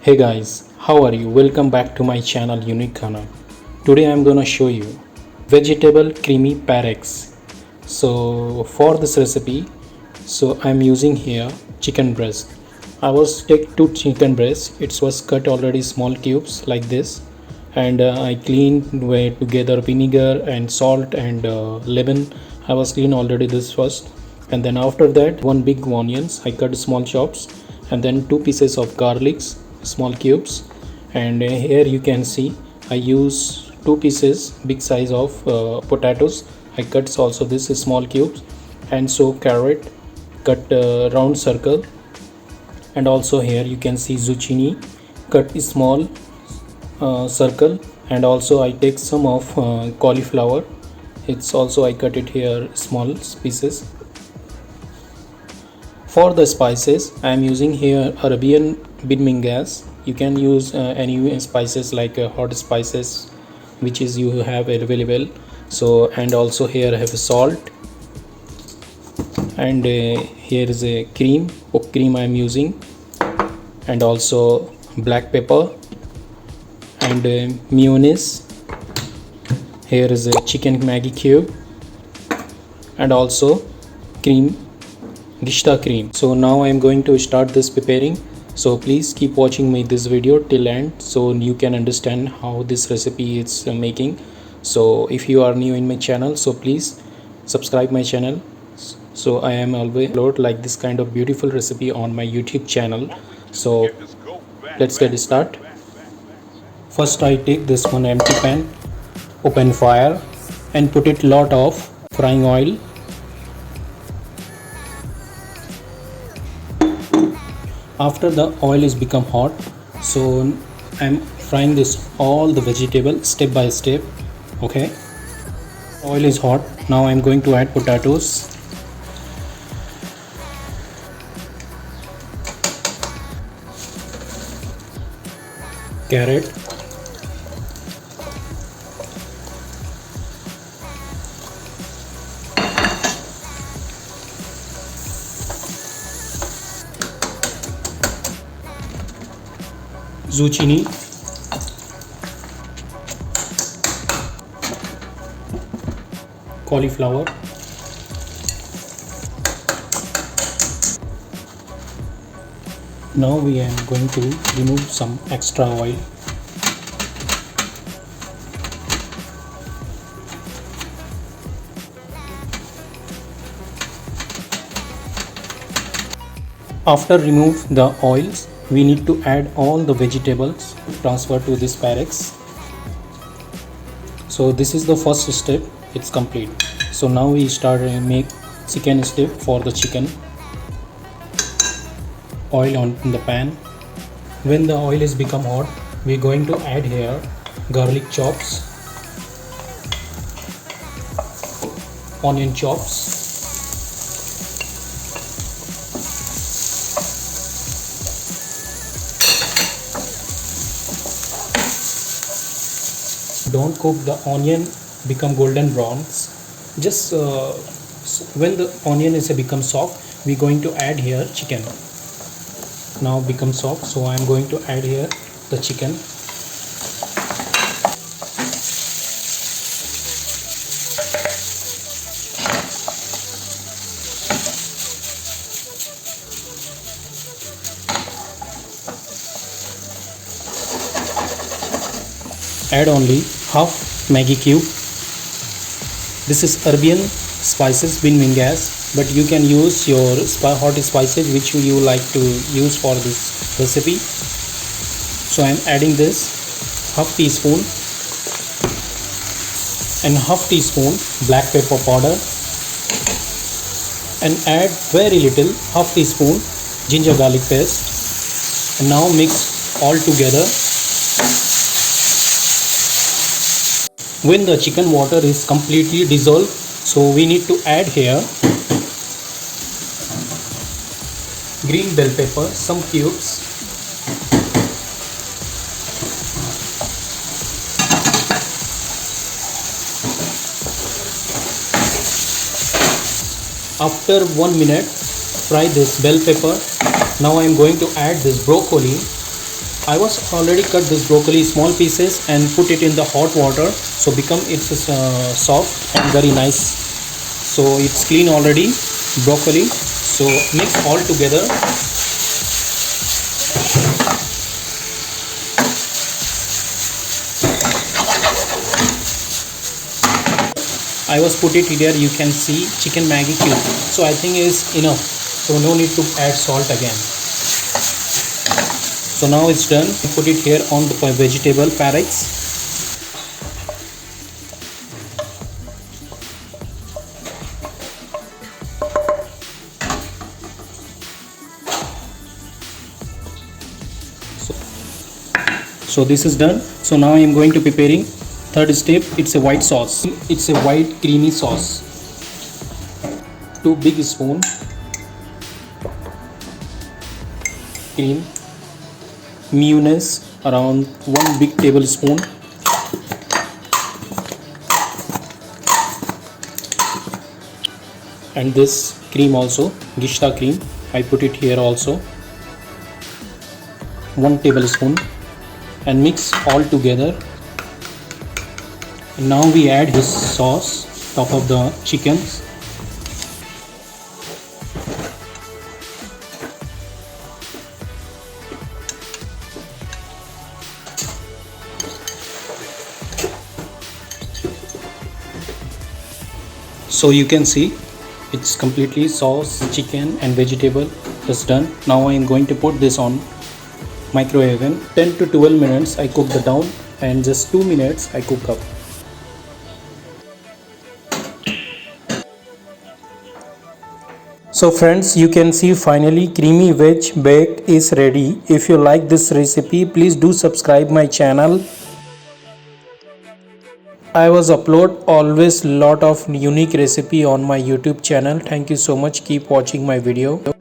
Hey guys, how are you? Welcome back to my channel Unique Khana. Today I'm gonna show you vegetable creamy pyrex. So for this recipe, I'm using here chicken breast. I was take two chicken breasts. It was cut already small cubes like this, and I cleaned way together vinegar and salt and lemon. I was clean already this first, and then after that one big onions I cut small chops, and then two pieces of garlics small cubes, and here you can see I use two pieces big size of potatoes. I cut also this is small cubes, and so carrot cut round circle, and also here you can see zucchini cut small circle, and also I take some of cauliflower. It's also I cut it here small pieces. For the spices I am using here Arabian minqash. You can use any spices like hot spices which is you have available. So and also here I have salt, and here is a cream I am using, and also black pepper, and mayonnaise. Here is a chicken maggi cube, and also cream, geshta cream. So now I am going to start this preparing. So please keep watching me this video till end so you can understand how this recipe is making. So if you are new in my channel, so please subscribe my channel. So I am always upload like this kind of beautiful recipe on my YouTube channel. So let's get started. First I take this one empty pan, open fire, and put it lot of frying oil. After the oil is become hot, so I'm frying this all the vegetable step by step. Okay, oil is hot. Now I'm going to add potatoes, carrot, zucchini, cauliflower, now we are going to remove some extra oil. After remove the oils, we need to add all the vegetables transfer to this pyrex. So this is the first step, it's complete. So now we start make second step for the chicken. Oil on the pan. When the oil is become hot, we're going to add here garlic chops, onion chops, don't cook the onion become golden browns. Just when the onion is become soft, we're going to add here chicken. Now become soft, so I am going to add here the chicken. Add only half maggi cube. This is Arabian spices minqash, but you can use your hot spices which you like to use for this recipe. So I am adding this half teaspoon and half teaspoon black pepper powder, and add very little half teaspoon ginger garlic paste, and now mix all together. When the chicken water is completely dissolved, so we need to add here green bell pepper, some cubes, after 1 minute fry this bell pepper. Now I am going to add this broccoli I was already cut this broccoli small pieces and put it in the hot water, so become it's soft and very nice. So it's clean already broccoli. So mix all together. I was put it here, you can see chicken Maggi cube. So I think is enough. So no need to add salt again. So now it's done. Put it here on the vegetable pyrex. So this is done. So now I am going to preparing third step. It's a white sauce. It's a white creamy sauce. 2 big spoon cream, mayonnaise around 1 big tablespoon, and this cream also geshta cream. I put it here also 1 tablespoon and mix all together. And now we add his sauce top of the chicken. So you can see it's completely sauce, chicken and vegetable is done. Now I am going to put this on microwave oven. 10 to 12 minutes I cook the down and just 2 minutes I cook up. So friends, you can see finally creamy veg bake is ready. If you like this recipe, please do subscribe my channel. I was upload always lot of unique recipe on my YouTube channel. Thank you so much. Keep watching my video.